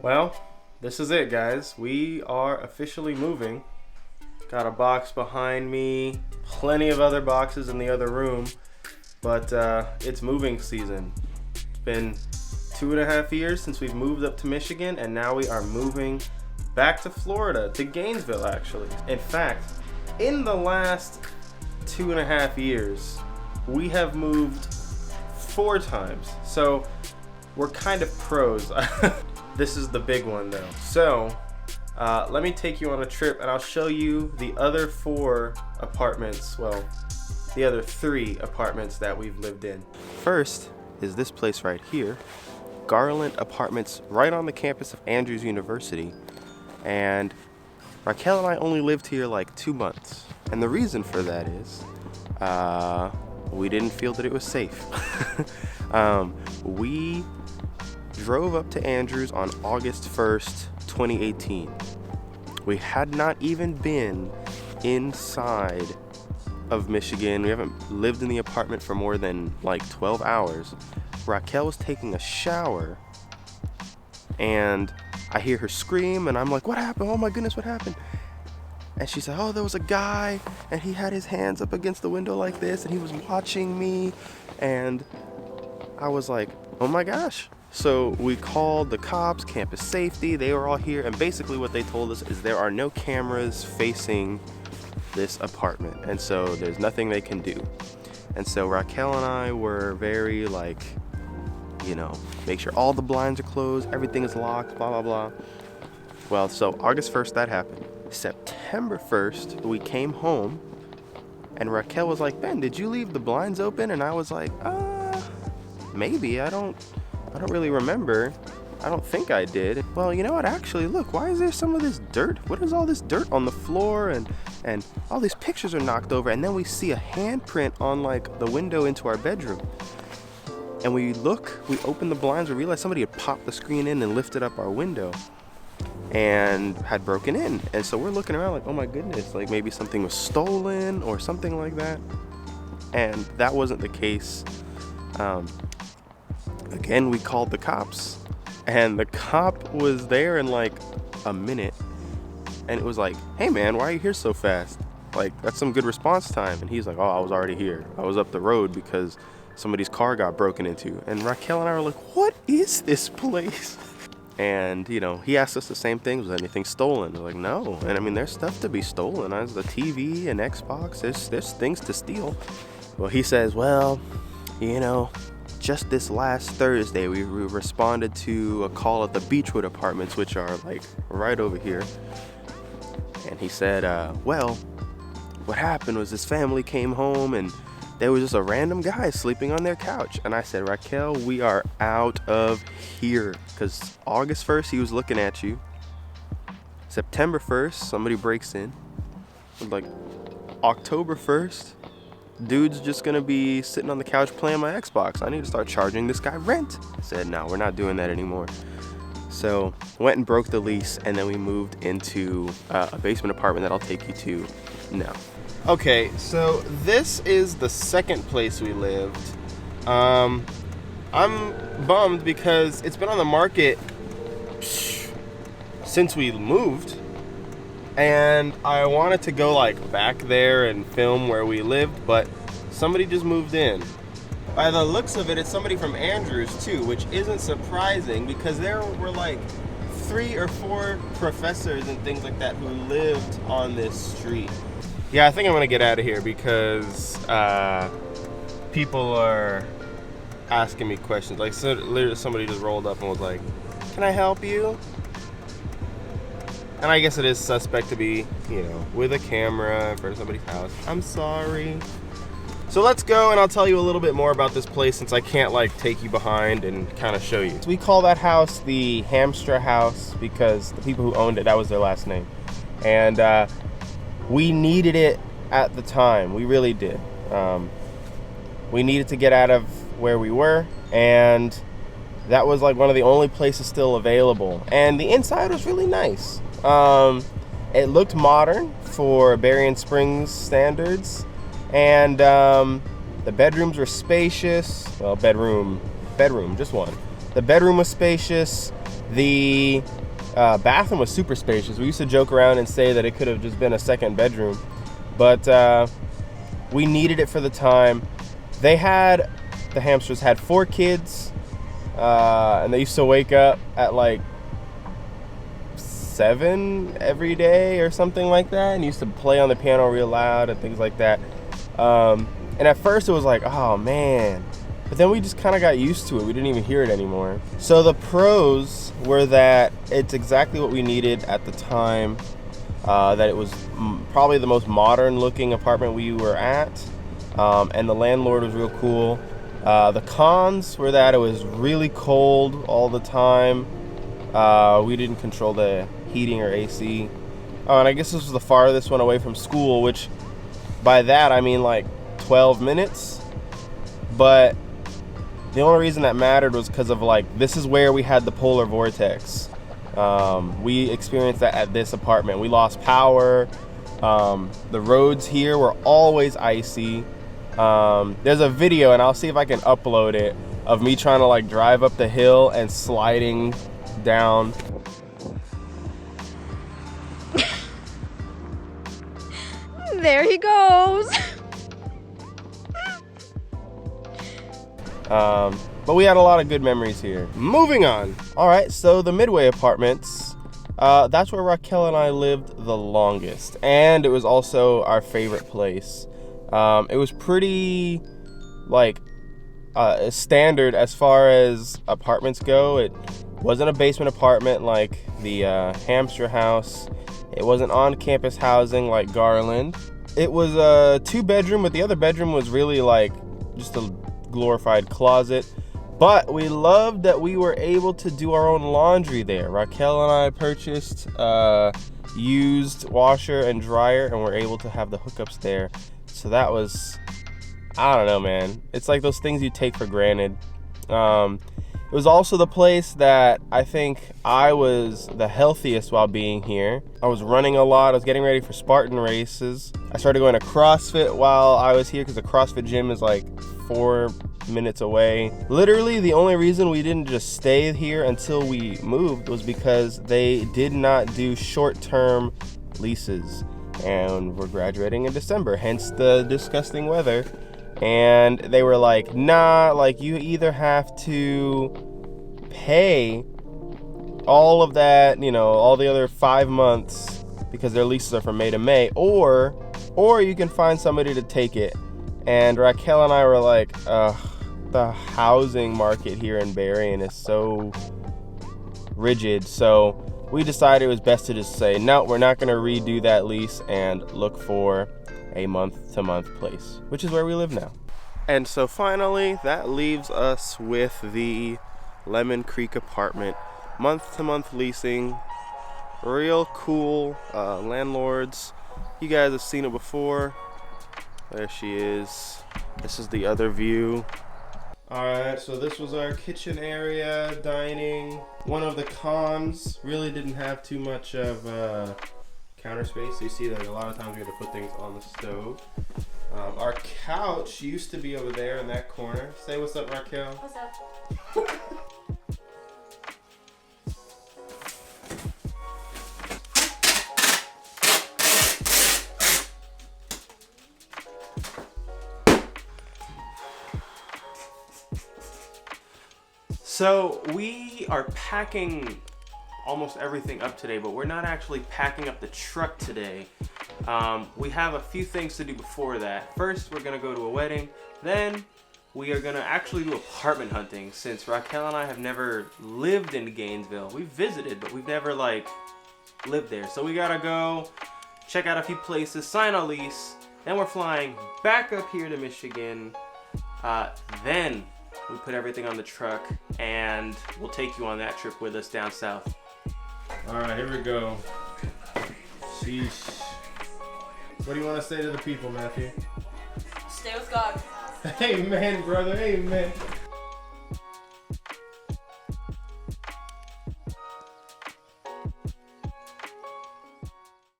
Well, this is it, guys. We are officially moving. Got a box behind me, plenty of other boxes in the other room, but it's moving season. It's been 2.5 years since we've moved up to Michigan, and now we are moving back to Florida, to Gainesville, actually. In fact, in the last 2.5 years, we have moved 4 times. So we're kind of pros. This is the big one though. So let me take you on a trip and I'll show you the other 4 apartments, well, the other 3 apartments that we've lived in. First is this place right here, Garland Apartments, right on the campus of Andrews University. And Raquel and I only lived here like 2 months. And the reason for that is we didn't feel that it was safe. We drove up to Andrews on August 1st, 2018. We had not even been inside of Michigan. We haven't lived in the apartment for more than like 12 hours. Raquel was taking a shower and I hear her scream and I'm like, what happened? Oh my goodness, what happened? And she said, oh, there was a guy and he had his hands up against the window like this and he was watching me. And I was like, oh my gosh. So we called the cops, campus safety, they were all here, and basically what they told us is there are no cameras facing this apartment, and so there's nothing they can do. And so Raquel and I were very like, make sure all the blinds are closed, everything is locked, blah, blah, blah. Well, so August 1st, that happened. September 1st, we came home, and Raquel was like, Ben, did you leave the blinds open? And I was like, maybe, I don't really remember. I don't think I did. Well, you know what? Actually, look, why is there some of this dirt? What is all this dirt on the floor? And all these pictures are knocked over. And then we see a handprint on like the window into our bedroom. And we open the blinds, we realize somebody had popped the screen in and lifted up our window and had broken in. And so we're looking around like, oh my goodness, like maybe something was stolen or something like that. And that wasn't the case. Again, we called the cops, and the cop was there in like a minute, and it was like, hey man, why are you here so fast? Like, that's some good response time. And he's like, oh, I was already here. I was up the road because somebody's car got broken into. And Raquel and I were like, what is this place? And, he asked us the same thing. Was anything stolen? We're like, no. And I mean, there's stuff to be stolen. There's the TV and Xbox. There's things to steal. Well, he says, well, just this last Thursday, we responded to a call at the Beechwood Apartments, which are like right over here. And he said, well, what happened was this family came home and there was just a random guy sleeping on their couch. And I said, Raquel, we are out of here. Because August 1st, he was looking at you. September 1st, somebody breaks in. Like October 1st, dude's just gonna be sitting on the couch playing my Xbox. I need to start charging this guy rent. I said, no, we're not doing that anymore. So went and broke the lease, and then we moved into a basement apartment that I'll take you to now. Okay, so this is the second place we lived. I'm bummed because it's been on the market since we moved. And I wanted to go like back there and film where we lived, but somebody just moved in. By the looks of it, it's somebody from Andrews too, which isn't surprising because there were like 3 or 4 professors and things like that who lived on this street. Yeah, I think I'm gonna get out of here because people are asking me questions. Like, so literally somebody just rolled up and was like, can I help you? And I guess it is suspect to be, with a camera in front of somebody's house. I'm sorry. So let's go and I'll tell you a little bit more about this place since I can't like take you behind and kind of show you. So we call that house the Hamstra House because the people who owned it, that was their last name. And we needed it at the time. We really did. We needed to get out of where we were, and that was like one of the only places still available. And the inside was really nice. It looked modern for Berrien Springs standards, and the bedrooms were spacious. Well, bedroom, just one. The bedroom was spacious. The bathroom was super spacious. We used to joke around and say that it could have just been a second bedroom, but we needed it for the time. The hamsters had 4 kids, and they used to wake up at like 7 every day or something like that, and used to play on the piano real loud and things like that. And at first it was like, oh man, but then we just kind of got used to it. We didn't even hear it anymore. So the pros were that it's exactly what we needed at the time, that it was probably the most modern looking apartment we were at, and the landlord was real cool. The cons were that it was really cold all the time. We didn't control the heating or AC. Oh, and I guess this was the farthest one away from school, which by that I mean like 12 minutes. But the only reason that mattered was because of like, this is where we had the polar vortex. We experienced that at this apartment. We lost power. The roads here were always icy. There's a video, and I'll see if I can upload it, of me trying to like drive up the hill and sliding down. There he goes. But we had a lot of good memories here. Moving on. All right, so the Midway Apartments, that's where Raquel and I lived the longest, and it was also our favorite place. It was pretty like standard as far as apartments go. It wasn't a basement apartment like the hamster house. It wasn't on-campus housing like Garland. It was a 2-bedroom, but the other bedroom was really like just a glorified closet. But we loved that we were able to do our own laundry there. Raquel and I purchased a used washer and dryer, and we're able to have the hookups there. So that was, I don't know, man. It's like those things you take for granted. It was also the place that I think I was the healthiest while being here. I was running a lot. I was getting ready for Spartan races. I started going to CrossFit while I was here because the CrossFit gym is like 4 minutes away. Literally, the only reason we didn't just stay here until we moved was because they did not do short-term leases. And we're graduating in December, hence the disgusting weather. And they were like, nah, like you either have to pay all of that, you know, all the other 5 months because their leases are from May to May, or you can find somebody to take it. And Raquel and I were like, the housing market here in Berrien is so rigid. So we decided it was best to just say, no, we're not going to redo that lease and look for a month-to-month place, which is where we live now. And so finally, that leaves us with the Lemon Creek apartment. Month-to-month leasing, real cool landlords. You guys have seen it before. There she is. This is the other view. Alright, so this was our kitchen area, dining. One of the cons, really didn't have too much of counter space. So you see that a lot of times we had to put things on the stove. Our couch used to be over there in that corner. Say what's up, Raquel. What's up? So we are packing almost everything up today, but we're not actually packing up the truck today. We have a few things to do before that. First, we're gonna go to a wedding. Then we are gonna actually do apartment hunting, since Raquel and I have never lived in Gainesville. We've visited, but we've never like lived there. So we gotta go check out a few places, sign a lease. Then we're flying back up here to Michigan. Then we put everything on the truck, and we'll take you on that trip with us down south. All right, here we go. Sheesh. What do you want to say to the people, Matthew? Stay with God. Amen, brother. Amen.